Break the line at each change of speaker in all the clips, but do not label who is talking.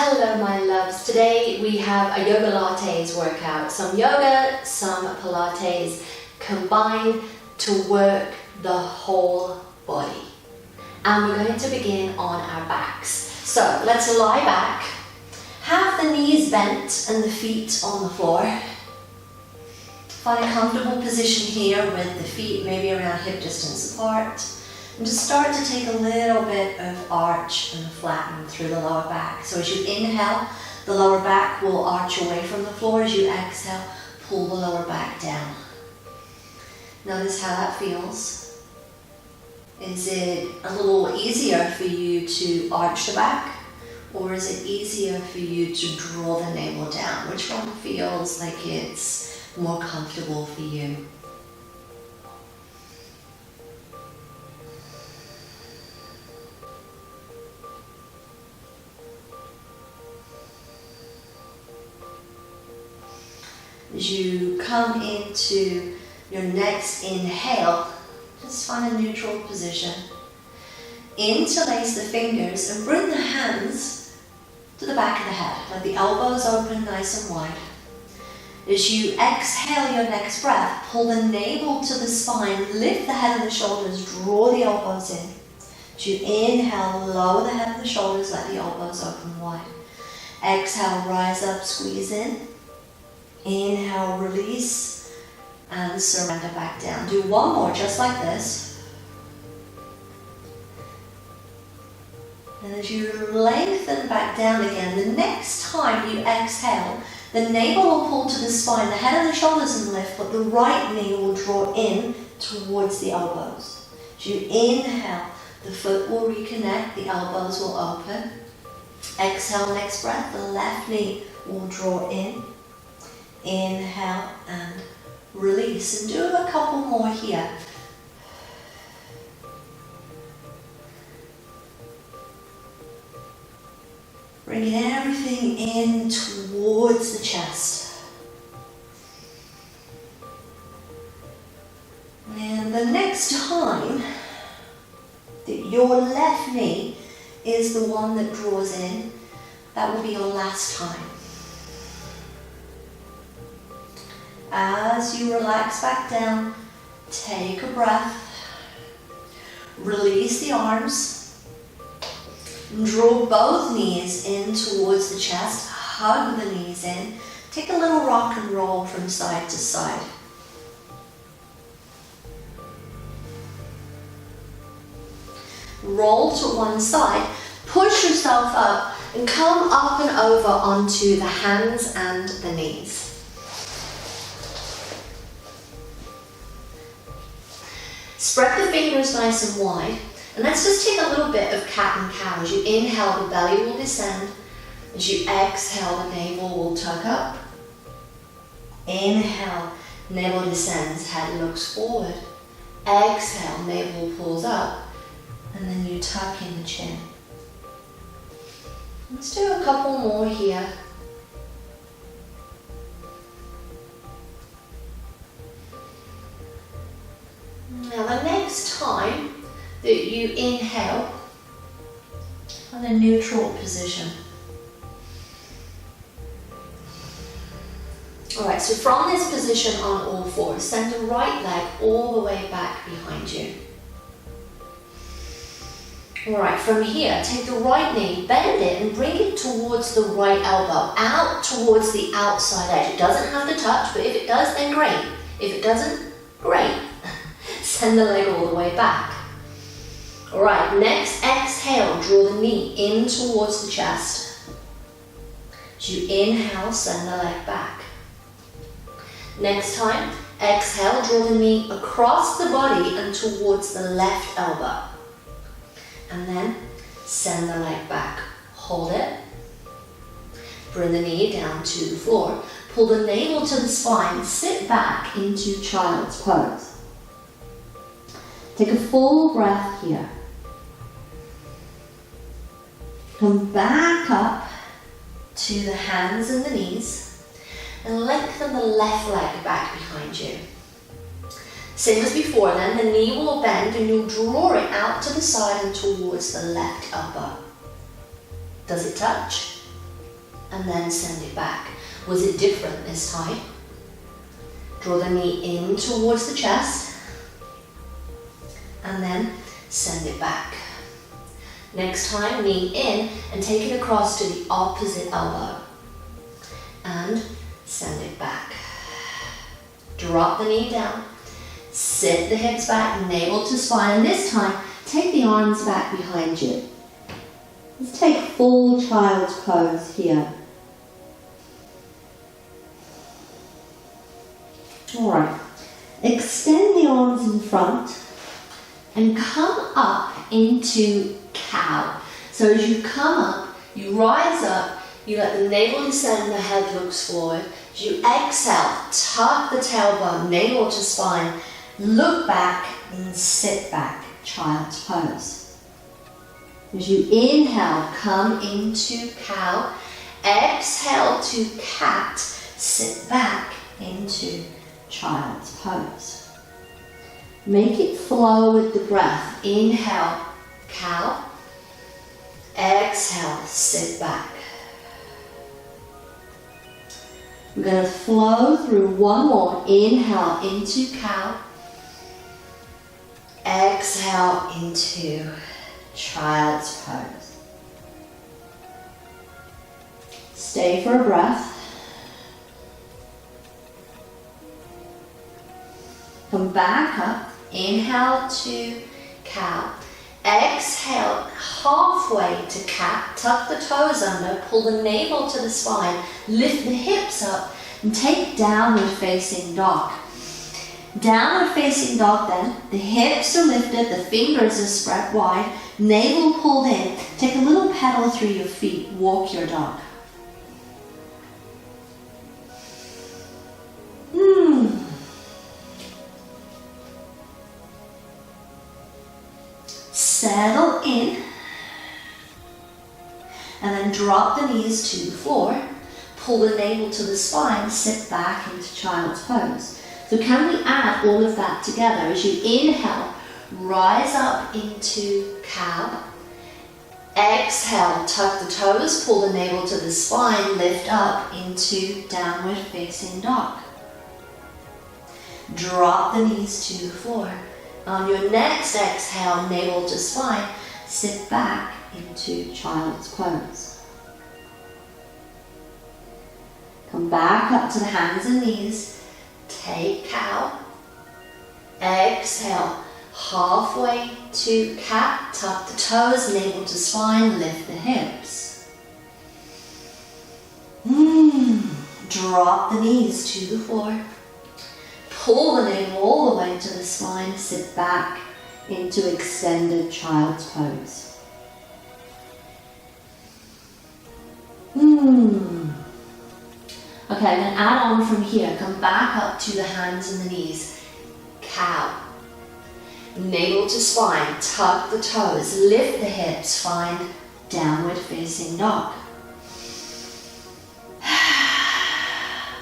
Hello my loves, today we have a Yogalates workout. Some yoga, some Pilates combined to work the whole body. And we're going to begin on our backs. So let's lie back, have the knees bent and the feet on the floor. Find a comfortable position here with the feet maybe around hip distance apart. And just start to take a little bit of arch and flatten through the lower back. So as you inhale, the lower back will arch away from the floor. As you exhale, pull the lower back down. Notice how that feels. Is it a little easier for you to arch the back? Or is it easier for you to draw the navel down? Which one feels like it's more comfortable for you? As you come into your next inhale, just find a neutral position. Interlace the fingers and bring the hands to the back of the head. Let the elbows open nice and wide. As you exhale your next breath, pull the navel to the spine, lift the head and the shoulders, draw the elbows in. As you inhale, lower the head and the shoulders, let the elbows open wide. Exhale, rise up, squeeze in. Inhale, release, and surrender back down. Do one more, just like this. And as you lengthen back down again, the next time you exhale, the navel will pull to the spine, the head and the shoulders will lift, but the right knee will draw in towards the elbows. As you inhale, the foot will reconnect, the elbows will open. Exhale, next breath, the left knee will draw in. Inhale and release, and do a couple more here. Bringing everything in towards the chest. And the next time that your left knee is the one that draws in, that will be your last time. As you relax back down, take a breath, release the arms, draw both knees in towards the chest, hug the knees in, take a little rock and roll from side to side. Roll to one side, push yourself up and come up and over onto the hands and the knees. Spread the fingers nice and wide, and let's just take a little bit of cat and cow. As you inhale, the belly will descend. As you exhale, the navel will tuck up. Inhale, navel descends, head looks forward. Exhale, navel pulls up, and then you tuck in the chin. Let's do a couple more here. Now the next time that you inhale, find a neutral position. Alright, so from this position on all fours, send the right leg all the way back behind you. Alright, from here, take the right knee, bend it and bring it towards the right elbow, out towards the outside edge. It doesn't have to touch, but if it does, then great. If it doesn't, great. Send the leg all the way back. Alright, next exhale, draw the knee in towards the chest. As you inhale, send the leg back. Next time, exhale, draw the knee across the body and towards the left elbow. And then send the leg back. Hold it. Bring the knee down to the floor. Pull the navel to the spine. Sit back into child's pose. Take a full breath here. Come back up to the hands and the knees and lengthen the left leg back behind you. Same as before then, the knee will bend and you'll draw it out to the side and towards the left elbow. Does it touch? and then send it back. Was it different this time? Draw the knee in towards the chest and then send it back. Next time, knee in and take it across to the opposite elbow and send it back. Drop the knee down, sit the hips back, navel to spine, and this time take the arms back behind you. Let's take full child's pose here. Alright, extend the arms in front and come up into cow. So as you come up, you rise up, you let the navel descend, the head looks forward. As you exhale, tuck the tailbone, navel to spine, look back and sit back, child's pose. As you inhale, come into cow, exhale to cat, sit back into child's pose. Make it flow with the breath. Inhale, cow. Exhale, sit back. We're going to flow through one more. Inhale into cow. Exhale into child's pose. Stay for a breath. Come back up, inhale to cow, exhale halfway to cat, tuck the toes under, pull the navel to the spine, lift the hips up and take downward facing dog. Downward facing dog then, the hips are lifted, the fingers are spread wide, navel pulled in, take a little pedal through your feet, walk your dog. Settle in and then drop the knees to the floor, pull the navel to the spine, sit back into child's pose. So can we add all of that together? As you inhale, rise up into cow, exhale, tuck the toes, pull the navel to the spine, lift up into downward facing dog. Drop the knees to the floor. On your next exhale, navel to spine, sit back into child's pose. Come back up to the hands and knees. Take cow. Exhale, halfway to cat. Tuck the toes, navel to spine, lift the hips. Drop the knees to the floor. Pull the navel all the way to the spine, sit back into extended child's pose. Okay, I'm going to add on from here. Come back up to the hands and the knees. Cow. Navel to spine, tuck the toes, lift the hips, find downward facing dog.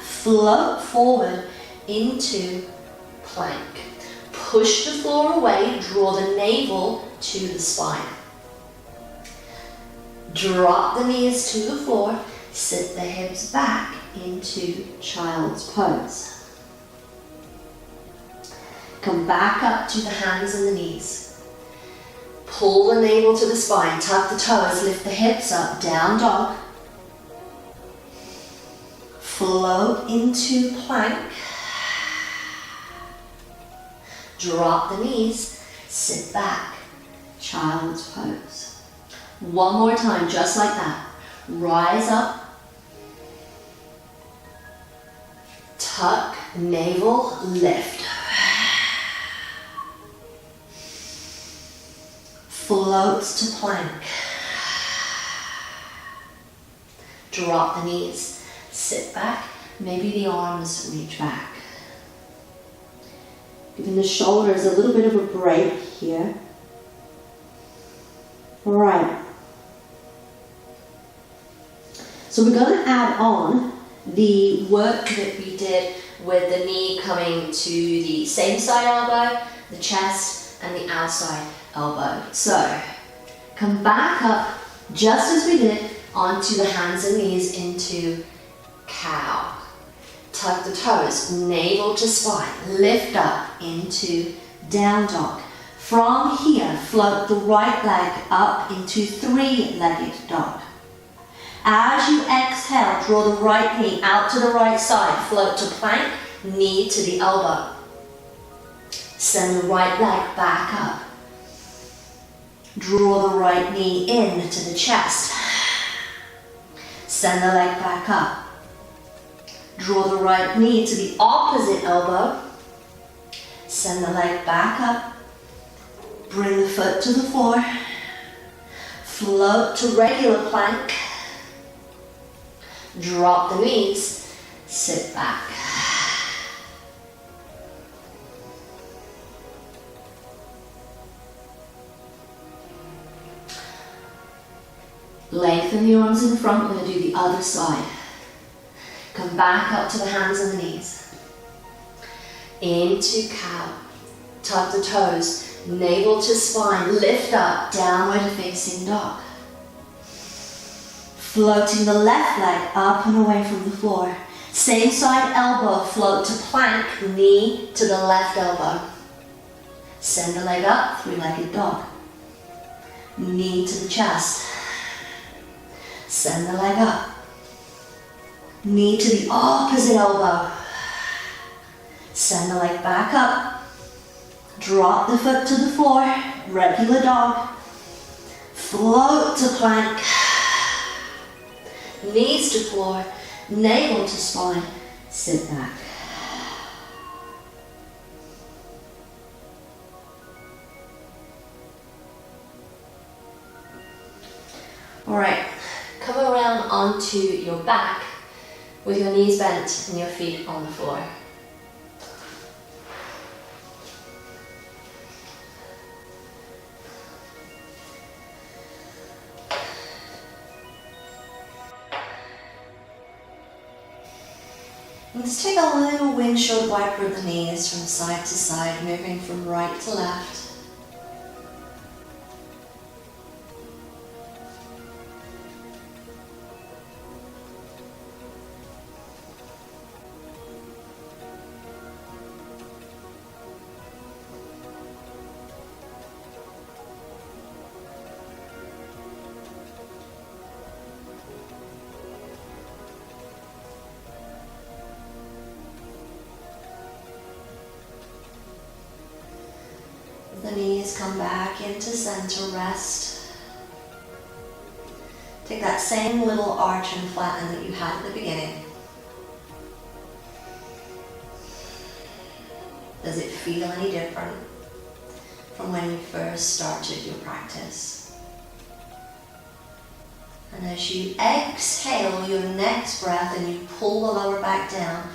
Float forward into plank. Push the floor away, draw the navel to the spine. Drop the knees to the floor, sit the hips back into child's pose. Come back up to the hands and the knees. Pull the navel to the spine, tuck the toes, lift the hips up, down dog. Float into plank. Drop the knees, sit back, child's pose. One more time, just like that. Rise up, tuck, navel, lift. Floats to plank. Drop the knees, sit back, maybe the arms reach back. Giving the shoulders a little bit of a break here. All right. So we're going to add on the work that we did with the knee coming to the same side elbow, the chest, and the outside elbow. So come back up just as we did onto the hands and knees into cow. Tuck the toes, navel to spine, lift up into down dog. From here, float the right leg up into three-legged dog. As you exhale, draw the right knee out to the right side, float to plank, knee to the elbow. Send the right leg back up. Draw the right knee in to the chest. Send the leg back up. Draw the right knee to the opposite elbow. Send the leg back up. Bring the foot to the floor. Float to regular plank. Drop the knees. Sit back. Lengthen the arms in front. We're going to do the other side. Come back up to the hands and the knees. Into cow. Tuck the toes. Navel to spine. Lift up. Downward facing dog. Floating the left leg up and away from the floor. Same side elbow. Float to plank. Knee to the left elbow. Send the leg up. Three-legged dog. Knee to the chest. Send the leg up. Knee to the opposite elbow. Send the leg back up. Drop the foot to the floor. Regular dog. Float to plank. Knees to floor. Navel to spine. Sit back. All right. Come around onto your back with your knees bent and your feet on the floor. Let's take a little windshield wiper of the knees from side to side, moving from right to left. The knees come back into center, rest. Take that same little arch and flatten that you had at the beginning. Does it feel any different from when you first started your practice? And as you exhale your next breath and you pull the lower back down,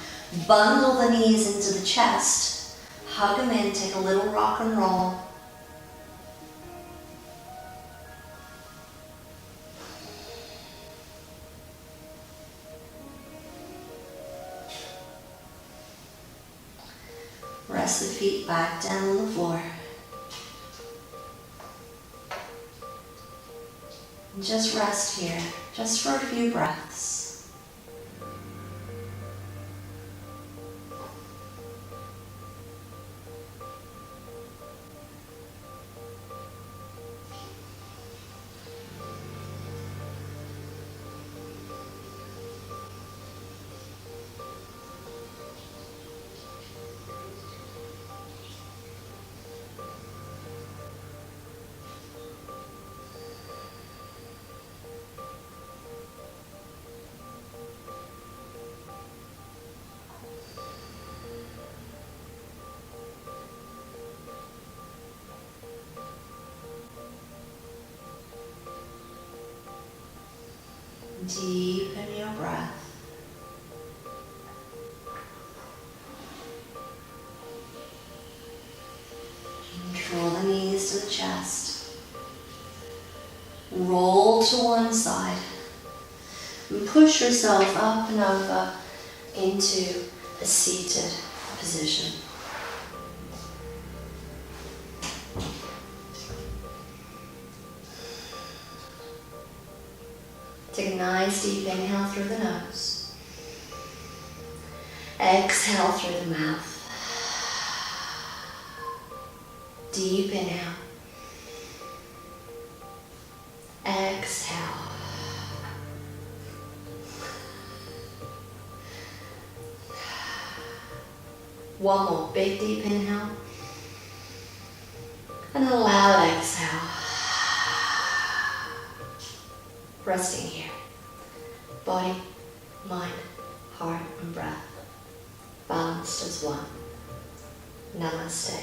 bundle the knees into the chest. Hug them in, take a little rock and roll. Rest the feet back down on the floor. And just rest here, just for a few breaths. Deepen your breath. And draw the knees to the chest. Roll to one side. And push yourself up and over into a seated position. Take Nice deep inhale through the nose. Exhale through the mouth. Deep inhale. Exhale. One more big deep inhale. And a loud exhale. Resting here. Body, mind, heart, and breath. Balanced as one. Namaste.